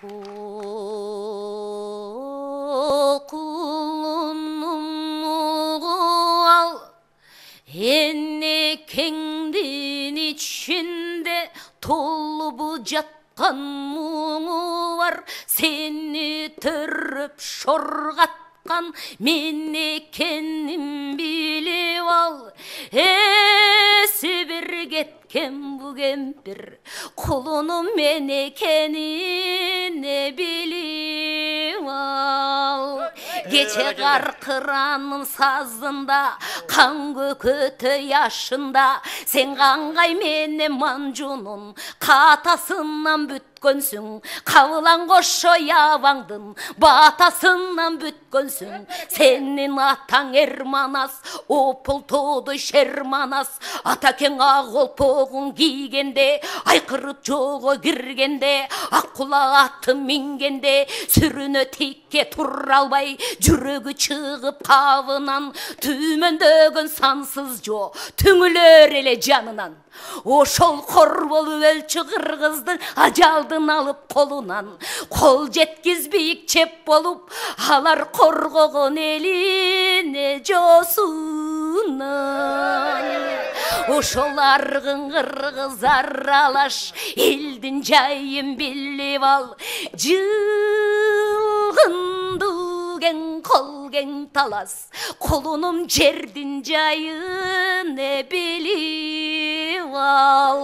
Kulunum enekеңдin içinde толы bu жатқан мұңы бар, сені түріп шорғатқан мен екенін біліп ал. Есі бір кеткен bu кемпір құлыным мен екенін біліп ал. Gece qarqıranın sazında, kan kökütü yaşında, sen qanqay meni mancunun qatasından bütkönsün, qavılan qoşo yavandın batasından bütkönsün. Senin atan Ermanas, opul todu Şermanas, ataken ağolpoğun giygende, aykırıp joğa girgende, akkula atı mingende, sürünü tikke turralbay, жүрегі шығып қабынан, түмендөгін сансыз жо, түңілер еле жанынан. Ошол қор болып өлчі қырғыздың ажалдың алып қолынан, қол жеткізбейік чеп болып, алар қорғоғын еліне жосынан. Ошол арғын қырғыз аралаш, елдің жайын біліп ал, жылғынды kolgen talas, kolunum жердің жайын біліп ал.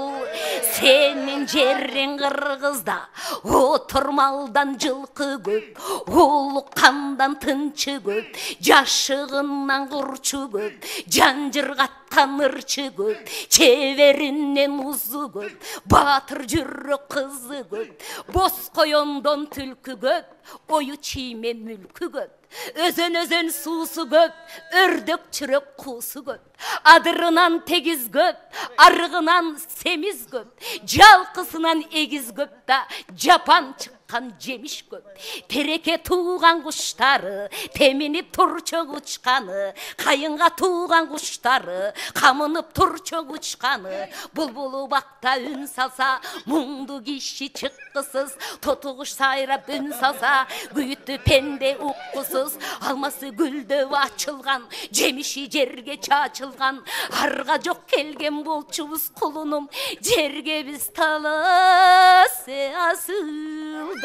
Senin жерің қырғызда, отырмалдан жылқы көп, ұлыққандан тынчы көп, жашығынан құрчы көп, жанжырғаттан ырчы көп, чеверінен ұзы көп, батыр жүрі қызы көп, бос қойондон түлкі көп, ойы чимен мүлкі көп. Өзен суысы көп, өрдөк чүрек қуысы көп, адырынан тегіз көп, арғынан семіз көп, жалқысынан егіз көп та, жапан шыққан жеміш көп. Тереке туған құштары, темініп тұрчық ұчқаны, қайынға туған құштары, қамынып тұрчық ұчқаны, бұлбұлы бақта үн салса, мұңды кеші шыққысыз, тотығыш сайрап үн салса, күйітті пенде ұққысыз, алмасы гүлдөп ачылған, жемиши жерге чачылған, арға жоқ келген болчубуз құлыным, жерге біз талас асылдан.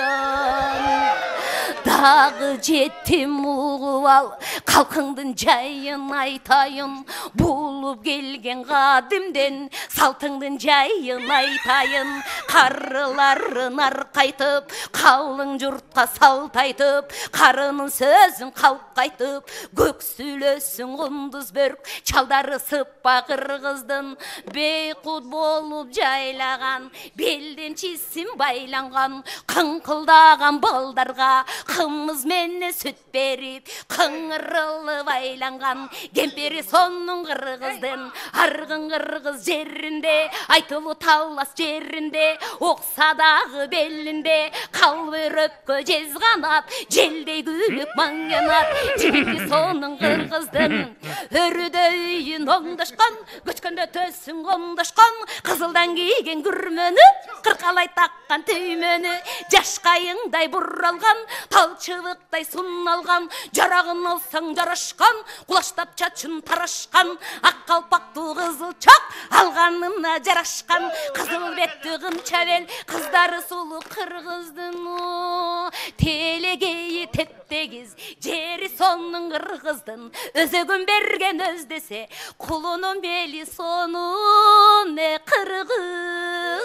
Дағы жетім ұғып ал, қалқыңдың жайын айтайын, болып келген қадимден, салтыңдың жайын айтайын, қарыларын арқайтып, қалың жұртқа салт айтып, қарының сөзін қалып қайтып, көк сүйлөсін құндыз бөрк, чалдары сыппа қырғыздың, бейқұт болып жайлаған, белден чисін байланған, қыңқылдаған балдарға, қымыз менне сүт беріп, қыңырылы байланған, кемпері сонның қырғыздың, арғын қырғыз жерінде, айтылы талас жерінде, оқсадағы белінде, қалбырөпкө жезғанат, желдей күліп маңянат, жігітті соның қырғыздың, өрідөйін оңдашқан, көчкенде төсін оңдашқан, қызылдан киген күрмені, қырқалай таққан түймені, жашқайыңдай бұралған, талчыбықтай сұналған, жарағын алсаң жарашқан, құлаштап чачын тарашқан, ақ қалпақты қызыл чақ, алғанына жарашқан, қызыл бетті қымчавел, қыздары сұлу қырғыздың, телегейі теп-тегіз, жері соның қырғыздың, өзегін берген өздесе, құлының белі соның қырғыздың.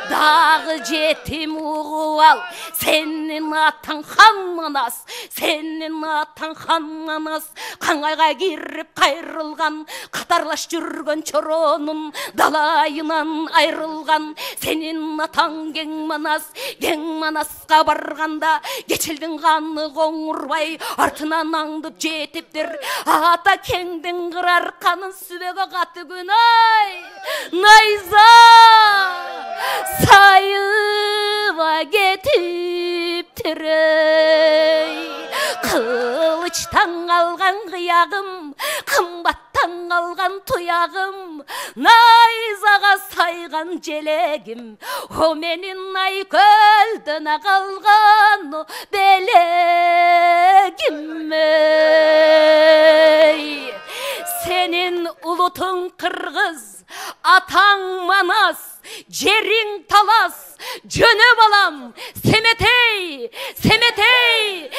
Дағы жетім ұғып ал, сенің атан хан манас, сенің атан хан манас, қаңайға кіріп қайрылған, қатарлаш жүрген чоронын далайынан айрылған, сенің атан кең манасқа барғанда, кечілдің қаны қоңырбай, артынан аңдып жетіптір, ата кеңдің қырар қанын сүбеге қаты күн ай, найза сайыва кетіптір ей, қылычтан алған қияғым, қымбаттан алған тұяғым, найзаға сайған желегім, о менің ай көлден қалған белегім. Senin ulutun Kırgız, atan Manas, cerin Talas, cönü balam, Semetey, Semetey,